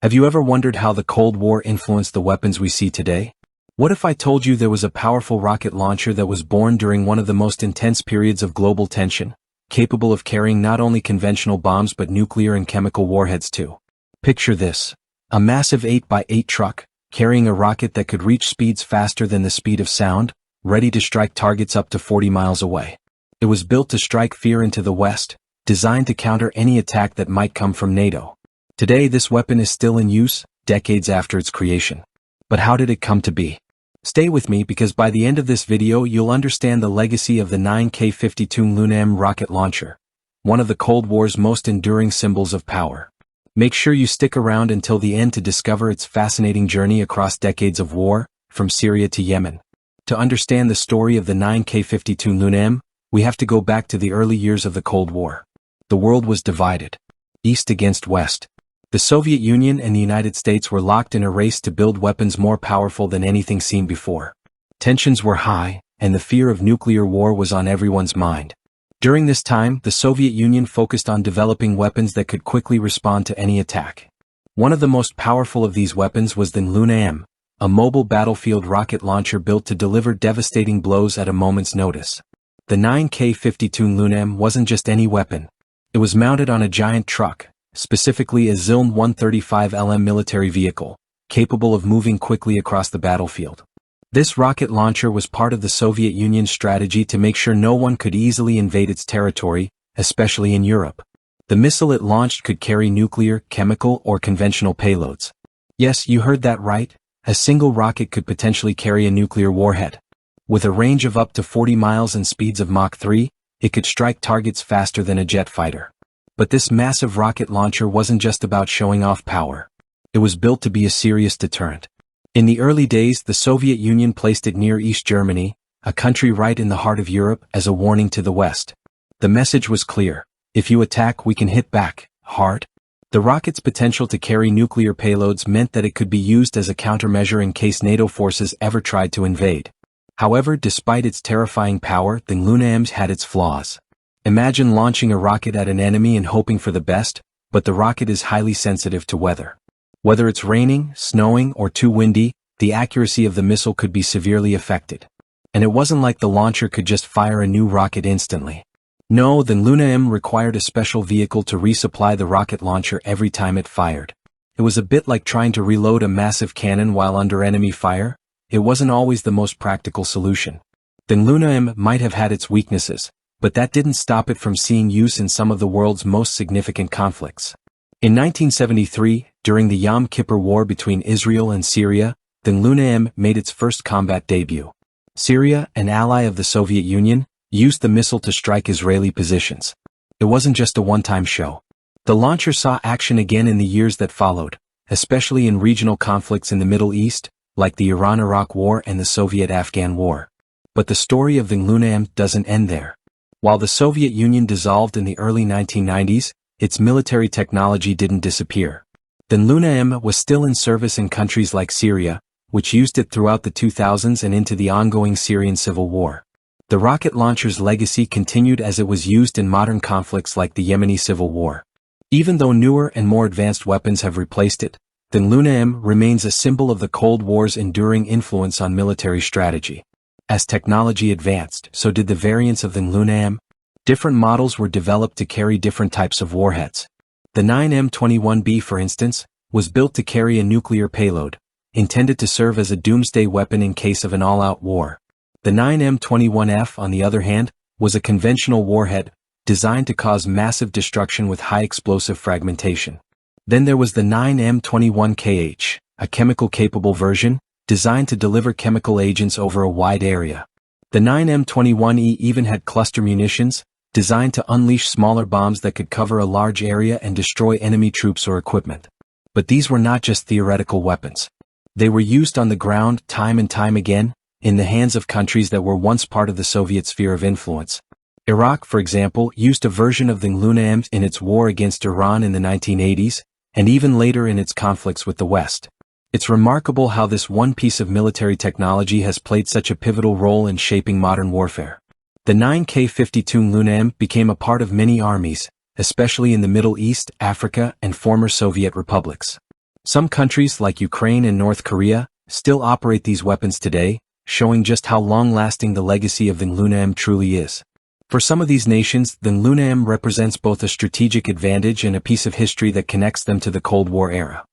Have you ever wondered how the Cold War influenced the weapons we see today? What if I told you there was a powerful rocket launcher that was born during one of the most intense periods of global tension, capable of carrying not only conventional bombs but nuclear and chemical warheads too? Picture this: a massive 8x8 truck, carrying a rocket that could reach speeds faster than the speed of sound, ready to strike targets up to 40 miles away. It was built to strike fear into the West, designed to counter any attack that might come from NATO. Today this weapon is still in use, decades after its creation. But how did it come to be? Stay with me because by the end of this video you'll understand the legacy of the 9K-52 LUNAM rocket launcher, one of the Cold War's most enduring symbols of power. Make sure you stick around until the end to discover its fascinating journey across decades of war, from Syria to Yemen. To understand the story of the 9K-52 LUNAM, we have to go back to the early years of the Cold War. The world was divided, East against West. The Soviet Union and the United States were locked in a race to build weapons more powerful than anything seen before. Tensions were high, and the fear of nuclear war was on everyone's mind. During this time, the Soviet Union focused on developing weapons that could quickly respond to any attack. One of the most powerful of these weapons was the LUNAM, a mobile battlefield rocket launcher built to deliver devastating blows at a moment's notice. The 9K-52 LUNAM wasn't just any weapon. It was mounted on a giant truck, specifically a Zilm 135LM military vehicle, capable of moving quickly across the battlefield. This rocket launcher was part of the Soviet Union's strategy to make sure no one could easily invade its territory, especially in Europe. The missile it launched could carry nuclear, chemical, or conventional payloads. Yes, you heard that right. A single rocket could potentially carry a nuclear warhead. With a range of up to 40 miles and speeds of Mach 3, it could strike targets faster than a jet fighter. But this massive rocket launcher wasn't just about showing off power. It was built to be a serious deterrent. In the early days, the Soviet Union placed it near East Germany, a country right in the heart of Europe, as a warning to the West. The message was clear: if you attack, we can hit back, hard. The rocket's potential to carry nuclear payloads meant that it could be used as a countermeasure in case NATO forces ever tried to invade. However, despite its terrifying power, the LUNAM had its flaws. Imagine launching a rocket at an enemy and hoping for the best, but the rocket is highly sensitive to weather. Whether it's raining, snowing, or too windy, the accuracy of the missile could be severely affected. And it wasn't like the launcher could just fire a new rocket instantly. No, the LUNAM required a special vehicle to resupply the rocket launcher every time it fired. It was a bit like trying to reload a massive cannon while under enemy fire. It wasn't always the most practical solution. The LUNAM might have had its weaknesses, but that didn't stop it from seeing use in some of the world's most significant conflicts. In 1973, during the Yom Kippur War between Israel and Syria, the LUNAM made its first combat debut. Syria, an ally of the Soviet Union, used the missile to strike Israeli positions. It wasn't just a one-time show. The launcher saw action again in the years that followed, especially in regional conflicts in the Middle East, like the Iran-Iraq War and the Soviet-Afghan War. But the story of the LUNAM doesn't end there. While the Soviet Union dissolved in the early 1990s, its military technology didn't disappear. The LUNAM was still in service in countries like Syria, which used it throughout the 2000s and into the ongoing Syrian Civil War. The rocket launcher's legacy continued as it was used in modern conflicts like the Yemeni Civil War. Even though newer and more advanced weapons have replaced it, the LUNAM remains a symbol of the Cold War's enduring influence on military strategy. As technology advanced, so did the variants of the LUNAM. Different models were developed to carry different types of warheads. The 9M21B, for instance, was built to carry a nuclear payload, intended to serve as a doomsday weapon in case of an all-out war. The 9M21F, on the other hand, was a conventional warhead, designed to cause massive destruction with high explosive fragmentation. Then there was the 9M21KH, a chemical-capable version, designed to deliver chemical agents over a wide area. The 9M21E even had cluster munitions, designed to unleash smaller bombs that could cover a large area and destroy enemy troops or equipment. But these were not just theoretical weapons. They were used on the ground time and time again, in the hands of countries that were once part of the Soviet sphere of influence. Iraq, for example, used a version of the LUNAM in its war against Iran in the 1980s, and even later in its conflicts with the West. It's remarkable how this one piece of military technology has played such a pivotal role in shaping modern warfare. The 9K-52 LUNAM became a part of many armies, especially in the Middle East, Africa, and former Soviet republics. Some countries like Ukraine and North Korea still operate these weapons today, showing just how long-lasting the legacy of the LUNAM truly is. For some of these nations, the LUNAM represents both a strategic advantage and a piece of history that connects them to the Cold War era.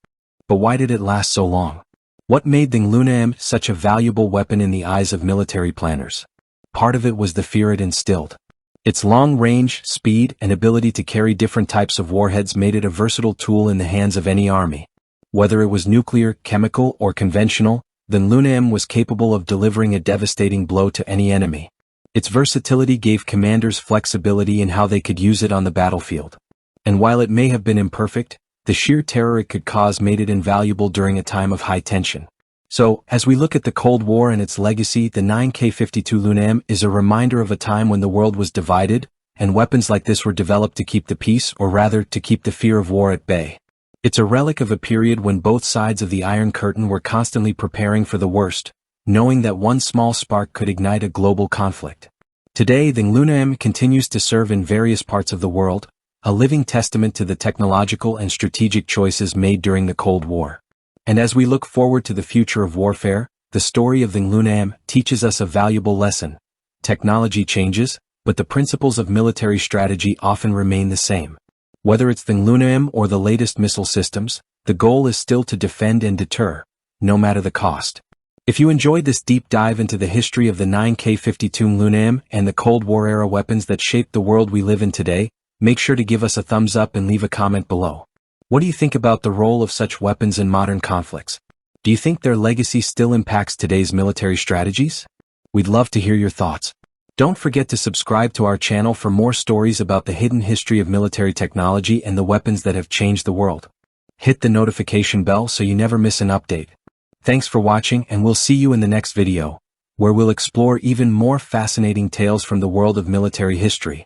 But why did it last so long? What made the LUNAM such a valuable weapon in the eyes of military planners? Part of it was the fear it instilled. Its long range, speed, and ability to carry different types of warheads made it a versatile tool in the hands of any army. Whether it was nuclear, chemical, or conventional, the LUNAM was capable of delivering a devastating blow to any enemy. Its versatility gave commanders flexibility in how they could use it on the battlefield. And while it may have been imperfect, the sheer terror it could cause made it invaluable during a time of high tension. So, as we look at the Cold War and its legacy, the 9K-52 LUNAM is a reminder of a time when the world was divided, and weapons like this were developed to keep the peace, or rather, to keep the fear of war at bay. It's a relic of a period when both sides of the Iron Curtain were constantly preparing for the worst, knowing that one small spark could ignite a global conflict. Today, the LUNAM continues to serve in various parts of the world, a living testament to the technological and strategic choices made during the Cold War. And as we look forward to the future of warfare, the story of the LUNAM teaches us a valuable lesson. Technology changes, but the principles of military strategy often remain the same. Whether it's the LUNAM or the latest missile systems, the goal is still to defend and deter, no matter the cost. If you enjoyed this deep dive into the history of the 9K-52 LUNAM and the Cold War era weapons that shaped the world we live in today, make sure to give us a thumbs up and leave a comment below. What do you think about the role of such weapons in modern conflicts? Do you think their legacy still impacts today's military strategies? We'd love to hear your thoughts. Don't forget to subscribe to our channel for more stories about the hidden history of military technology and the weapons that have changed the world. Hit the notification bell so you never miss an update. Thanks for watching, and we'll see you in the next video, where we'll explore even more fascinating tales from the world of military history.